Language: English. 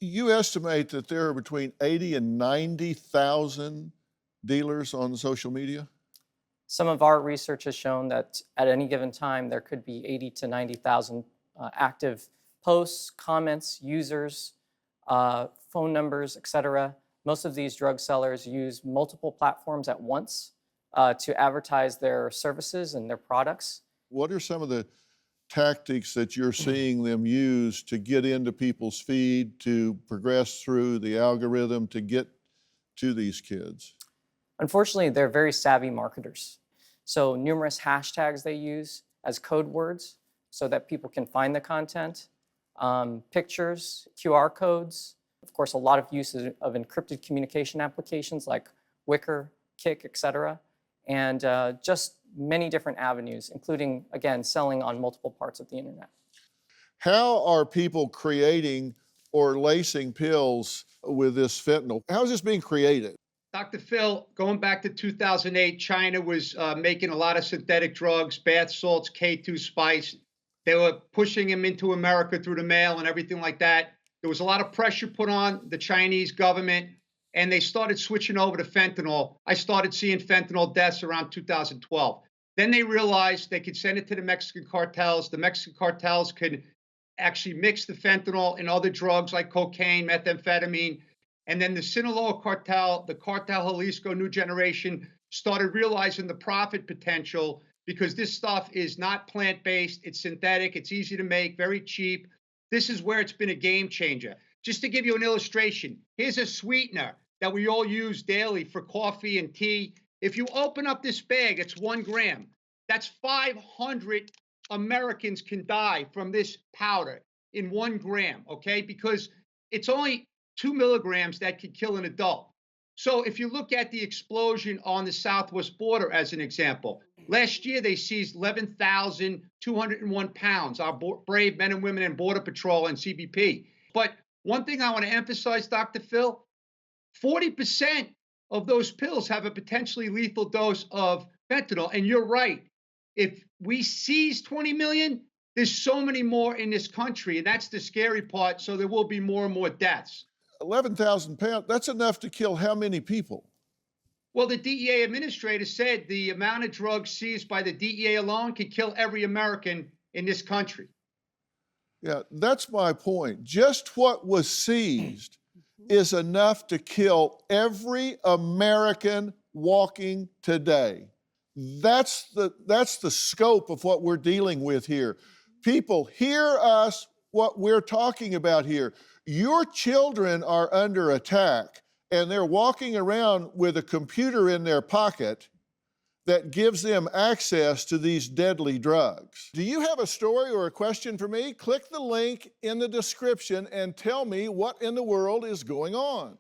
You estimate that there are between 80 and 90,000 dealers on social media? Some of our research has shown that at any given time, there could be 80 to 90,000 active posts, comments, users, phone numbers, et cetera. Most of these drug sellers use multiple platforms at once to advertise their services and their products. What are some of the tactics that you're seeing them use to get into people's feed, to progress through the algorithm, to get to these kids? Unfortunately, they're very savvy marketers. So numerous hashtags they use as code words so that people can find the content, pictures, QR codes, of course, a lot of use of encrypted communication applications like Wicker, Kik, et cetera, and just many different avenues, including, again, selling on multiple parts of the internet. How are people creating or lacing pills with this fentanyl? How is this being created? Dr. Phil, going back to 2008, China was making a lot of synthetic drugs, bath salts, K2 spice. They were pushing them into America through the mail and everything like that. There was a lot of pressure put on the Chinese government, and they started switching over to fentanyl. I started seeing fentanyl deaths around 2012. Then they realized they could send it to the Mexican cartels. The Mexican cartels could actually mix the fentanyl in other drugs like cocaine, methamphetamine. And then the Sinaloa cartel, the Cartel Jalisco New Generation, started realizing the profit potential because this stuff is not plant-based, it's synthetic, it's easy to make, very cheap. This is where it's been a game changer. Just to give you an illustration, here's a sweetener that we all use daily for coffee and tea. If you open up this bag, it's 1 gram. That's 500 Americans can die from this powder in 1 gram, okay? Because it's only 2 milligrams that could kill an adult. So if you look at the explosion on the southwest border as an example, last year they seized 11,201 pounds, our brave men and women in Border Patrol and CBP. But one thing I want to emphasize, Dr. Phil, 40% of those pills have a potentially lethal dose of fentanyl. And you're right. If we seize 20 million, there's so many more in this country. And that's the scary part. So there will be more and more deaths. 11,000 pounds, that's enough to kill how many people? Well, the DEA administrator said the amount of drugs seized by the DEA alone could kill every American in this country. Yeah, that's my point. Just what was seized is enough to kill every American walking today. That's the scope of what we're dealing with here. People, hear us, what we're talking about here. Your children are under attack, and they're walking around with a computer in their pocket that gives them access to these deadly drugs. Do you have a story or a question for me? Click the link in the description and tell me what in the world is going on.